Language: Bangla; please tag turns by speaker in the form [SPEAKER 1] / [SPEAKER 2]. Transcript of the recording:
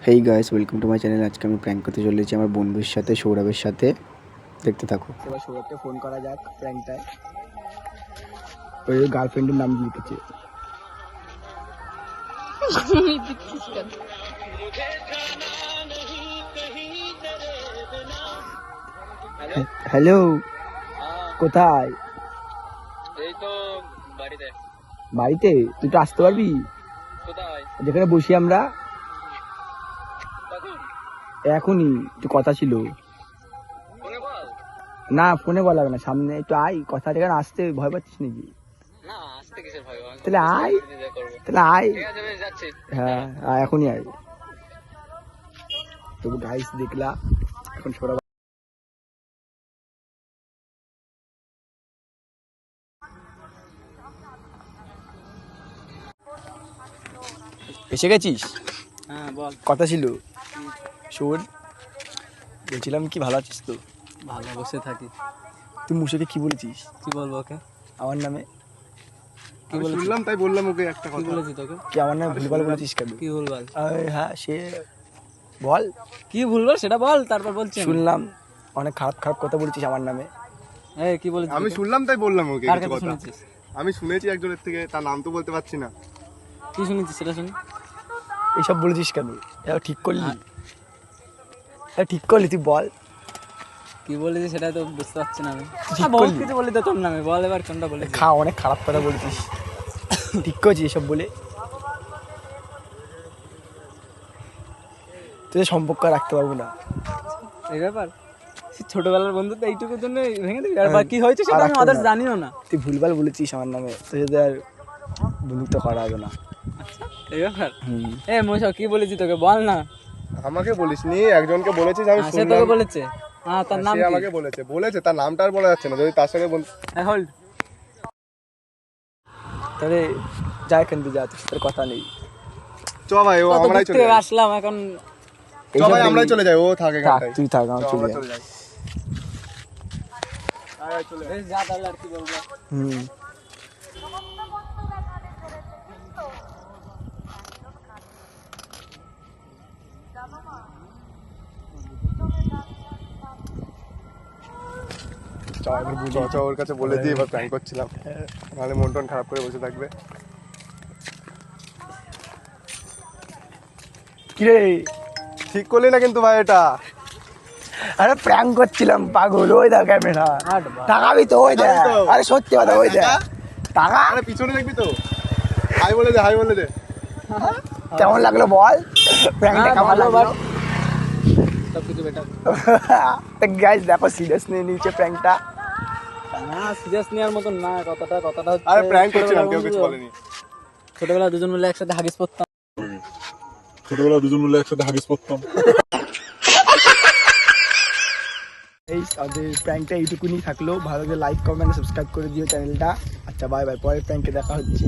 [SPEAKER 1] Hey guys, welcome to my channel. আজকে আমি প্র্যাঙ্ক করতে চলেছি আমার বন্ধুর সাথে, সৌরভের সাথে। দেখতে থাকো। এবার সৌরভকে ফোন করা যাক প্র্যাঙ্কটায়। ওই গার্লফ্রেন্ডের নাম লিখেছে। হ্যালো, কোথায়?
[SPEAKER 2] এই তো বাড়িতে।
[SPEAKER 1] বাড়িতে? তুই তো আসতে পারবি?
[SPEAKER 2] কোথায়?
[SPEAKER 1] যেখানে বসি আমরা।
[SPEAKER 2] কখন?
[SPEAKER 1] এখনই একটু কথা ছিল।
[SPEAKER 2] ফোনে বল।
[SPEAKER 1] না, ফোনে বলা লাগবে না, সামনে একটু আয়। কথা এখানে আসতে ভয় পাচ্ছিস নাকি?
[SPEAKER 2] না, আসতে কিসের ভয়?
[SPEAKER 1] তাহলে আয়। তাহলে আয়।
[SPEAKER 2] ঠিক আছে, আমি যাচ্ছি।
[SPEAKER 1] হ্যাঁ, এখনই আয়। তবু গাইস দেখলা এখন সৌরভ এসে গেছিস?
[SPEAKER 2] হ্যাঁ বল।
[SPEAKER 1] কথা ছিল শোন, বলছিলাম কি ভালো আছিস তো?
[SPEAKER 2] ভালো, বসে থাকি।
[SPEAKER 1] তুই মুশাকে কি বলেছিস
[SPEAKER 2] কি বলবো ওকে?
[SPEAKER 1] আমার নামে?
[SPEAKER 2] কি বলেছিস?
[SPEAKER 3] শুনলাম তাই বললাম ওকে একটা
[SPEAKER 2] কি
[SPEAKER 3] কথা।
[SPEAKER 2] বলেছি তোকে?
[SPEAKER 1] কি আমার নামে ভুলভাল বলেছিস কেন?
[SPEAKER 2] কি ভুলভাল?
[SPEAKER 1] হ্যাঁ, সে বল।
[SPEAKER 2] কি ভুলভাল সেটা বল, তারপর বলছি।
[SPEAKER 1] শুনলাম অনেক খারাপ খারাপ কথা বলেছিস আমার নামে।
[SPEAKER 2] এই কি বলেছিস?
[SPEAKER 3] আমি শুনলাম তাই বললাম ওকে
[SPEAKER 2] কার
[SPEAKER 3] কিছু
[SPEAKER 2] কাছে
[SPEAKER 3] কথা।
[SPEAKER 2] শুনেছিস?
[SPEAKER 3] আমি শুনেছি একজনের থেকে, তার নাম তো বলতে পারছি না।
[SPEAKER 2] কি শুনেছিস সেটা শুনি।
[SPEAKER 1] এইসব বলেছিস কেন? এটা ঠিক করলি? এটা ঠিক করলি? তুই বল
[SPEAKER 2] কি বলেছিস সেটা তো বুঝতে পারছি না আমি।
[SPEAKER 1] ঠিক
[SPEAKER 2] বহুত
[SPEAKER 1] করলি?
[SPEAKER 2] কিছু বলি তো তোর নামে, বল এবার কোনটা বলেছিস?
[SPEAKER 1] অনেক খারাপ কথা বলেছিস। ঠিক করছিস এসব বলে? তুই সম্পর্ক রাখতে পারবো না।
[SPEAKER 2] এই ব্যাপার ছোটবেলার বন্ধু তো এইটুকুর জন্য ভেঙে দিবি? আর কি হয়েছে সেটা আমি আদার্স জানিও না।
[SPEAKER 1] তুই ভুলভাল বলেছিস আমার নামে, তুই যদি আর বন্ধুত্ব করা হবে না।
[SPEAKER 2] আচ্ছা, এই ব্যাপার। এ মশা, কি বলেছি তোকে বল না।
[SPEAKER 3] আমাকে বলিসনি, একজনকে বলেছিস, আমি
[SPEAKER 2] সে
[SPEAKER 3] শুনলাম।
[SPEAKER 2] তোকে বলেছে? হ্যাঁ, তার নাম
[SPEAKER 3] সে
[SPEAKER 2] কি?
[SPEAKER 3] আমাকে বলেছে তার নামটা আর বলা যাচ্ছে না। যদি তার সঙ্গে
[SPEAKER 2] হোল্ড।
[SPEAKER 1] তাহলে যা, এখান দিয়ে যা, তোর সাথে কথা নেই।
[SPEAKER 3] চ ভাই, ও আমরাই চলে যাই।
[SPEAKER 2] আসলাম এখন।
[SPEAKER 3] চ ভাই, আমরাই চলে যাই, ও থাকে
[SPEAKER 1] থাক,
[SPEAKER 3] এখানটায়।
[SPEAKER 1] তুই থাক, আমার
[SPEAKER 3] চ,
[SPEAKER 1] চলে
[SPEAKER 3] আমরা
[SPEAKER 1] যাই।
[SPEAKER 3] চলে যাই। আয়, আয়, চলে আয়।
[SPEAKER 2] বেশ, যা তাহলে, আর কি বলবো।
[SPEAKER 1] হুম।
[SPEAKER 3] চ, ওর কাছে বলে দিই এবার প্র্যাঙ্ক করছিলাম, নাহলে মন টন খারাপ করে বসে থাকবে।
[SPEAKER 1] কিরে,
[SPEAKER 3] ঠিক করলি না কিন্তু ভাই এটা।
[SPEAKER 1] আরে প্র্যাঙ্ক করছিলাম পাগল। ওই দেখ ক্যামেরা, টাকাবি তো? ওই দেখ।
[SPEAKER 3] টাকাবি তো?
[SPEAKER 1] আরে সত্যি কথা, ওই দেখ টাকা।
[SPEAKER 3] আরে পিছনে দেখবি তো। হাই বলে দে, হাই বলে দে।
[SPEAKER 1] কেমন লাগলো বল? প্র্যাঙ্কটা কেমন লাগলো?
[SPEAKER 2] সবকিছু বেটার।
[SPEAKER 1] গাইস দেখো, সিরিয়াস নিয়ে নিয়েছে প্র্যাঙ্কটা।
[SPEAKER 2] না, সিরিয়াস নেওয়ার মতন না কথাটা হচ্ছে।
[SPEAKER 3] আরে প্র্যাঙ্ক করছিলাম, কেউ কিছু বলেনি।
[SPEAKER 2] ছোটবেলা দুজন মিলে একসাথে হাগিস পড়তাম।
[SPEAKER 1] এই আমাদের প্র্যাঙ্কটা এইটুকুনি থাকলো। ভালো করে লাইক, কমেন্ট, সাবস্ক্রাইব করে দিও চ্যানেলটা। আচ্ছা, বাই বাই। পরের প্র্যাঙ্কে দেখা হচ্ছে।